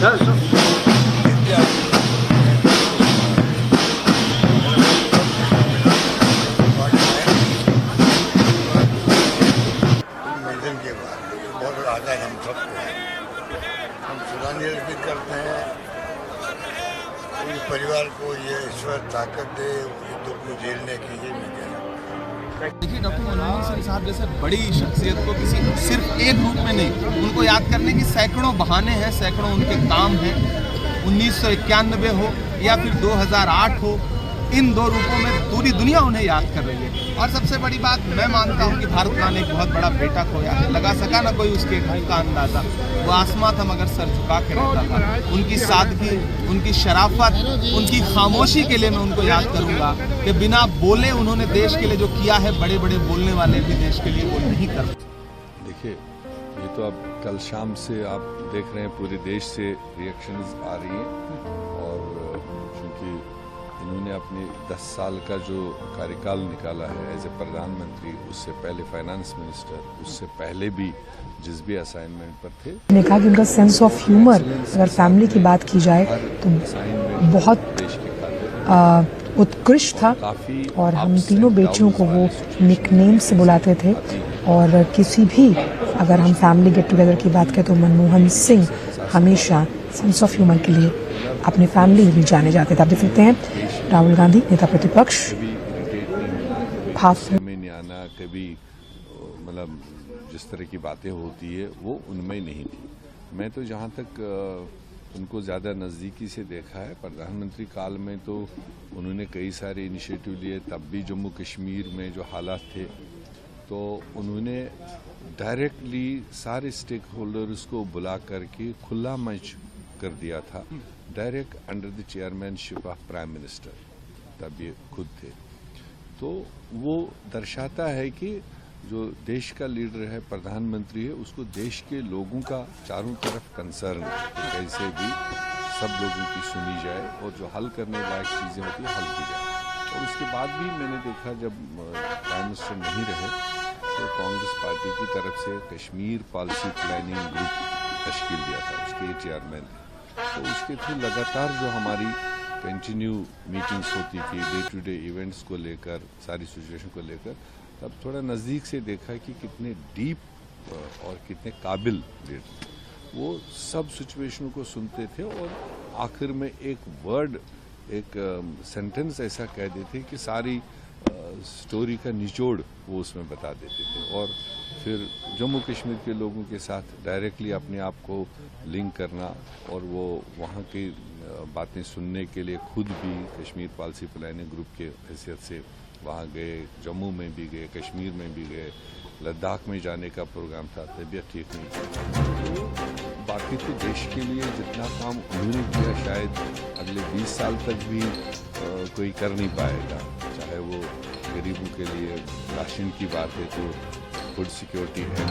के बाद बहुत आदर हम सबको है। हम श्रद्धांजलि अर्पित करते हैं। पूरे परिवार को ये ईश्वर ताकत दे ये दुख को झेलने की ही मैं कह रहा हूँ। देखिए, डॉक्टर मनमोहन सिंह साहब जैसे बड़ी शख्सियत को किसी सिर्फ एक रूप में नहीं, उनको याद करने की सैकड़ों बहाने हैं, सैकड़ों उनके काम हैं। 1991 हो या फिर 2008 हो, इन दो रूपों में पूरी दुनिया उन्हें याद कर रही है। और सबसे बड़ी बात मैं मानता हूँ कि भारत माँ ने एक बहुत बड़ा बेटा खोया है। लगा सका ना कोई उसके ढंग का अंदाज़ा। वो आसमां था मगर सर झुका के रहता था। उनकी सादगी, उनकी शराफत, उनकी खामोशी के लिए मैं उनको याद करूँगा कि बिना बोले उन्होंने देश के लिए जो किया है, बड़े बड़े बोलने वाले भी देश के लिए वो नहीं कर। देखिए, ये तो अब कल शाम से आप देख रहे हैं पूरे देश से रिएक्शंस आ रही हैं। और क्योंकि इन्होंने अपने 10 साल का जो कार्यकाल निकाला है एज ए प्रधानमंत्री, उससे पहले फाइनेंस मिनिस्टर, उससे पहले भी जिस भी असाइनमेंट पर थे, ने कहा कि उनका सेंस ऑफ ह्यूमर अगर फैमिली की बात की जाए तो बहुत उत्कृष्ट था। और हम तीनों बेटियों को वो निकनेम से बुलाते थे। और किसी भी अगर हम फैमिली गेट टुगेदर की बात करें तो मनमोहन सिंह हमेशा सेंस ऑफ ह्यूमर के लिए अपनी फैमिली में भी जाने जाते थे। आप देख सकते हैं राहुल गांधी नेता प्रतिपक्ष में नहीं आना, कभी मतलब जिस तरह की बातें होती है वो उनमें नहीं थी। मैं तो जहाँ तक उनको ज़्यादा नज़दीकी से देखा है, प्रधानमंत्री काल में तो उन्होंने कई सारे इनिशिएटिव लिए। तब भी जम्मू कश्मीर में जो हालात थे तो उन्होंने डायरेक्टली सारे स्टेक होल्डर्स को बुला करके खुला मंच कर दिया था, direct under the chairmanship of prime minister. तब ये खुद थे। तो वो दर्शाता है कि जो देश का लीडर है, प्रधानमंत्री है, उसको देश के लोगों का चारों तरफ कंसर्न है कि कैसे भी सब लोगों की सुनी जाए और जो हल करने लायक चीज़ें होती हैं हल की जाए। और उसके बाद भी मैंने देखा जब प्राइम मिनिस्टर नहीं रहे तो कांग्रेस पार्टी की तरफ से कश्मीर पॉलिसी प्लानिंग ग्रुप तश्कील दिया था, उसके चेयरमैन थे। तो उसके थ्रू लगातार जो हमारी कंटिन्यू मीटिंग्स होती थी डे टू डे इवेंट्स को लेकर, सारी सिचुएशन को लेकर, तब थोड़ा नज़दीक से देखा कि कितने डीप और कितने काबिल लीडर वो सब सिचुएशनों को सुनते थे और आखिर में एक वर्ड, एक सेंटेंस ऐसा कह देते कि सारी स्टोरी का निचोड़ वो उसमें बता देते थे। और फिर जम्मू कश्मीर के लोगों के साथ डायरेक्टली अपने आप को लिंक करना और वो वहाँ की बातें सुनने के लिए खुद भी कश्मीर पॉलिसी प्लानिंग ग्रुप के हैसियत से वहाँ गए, जम्मू में भी गए, कश्मीर में भी गए, लद्दाख में जाने का प्रोग्राम था, तबीयत ठीक नहीं थी। तो बाकी तो देश के लिए जितना काम उन्होंने किया शायद अगले 20 साल तक भी कोई कर नहीं पाएगा। चाहे वो गरीबों के लिए राशन की बात है तो फूड सिक्योरिटी है।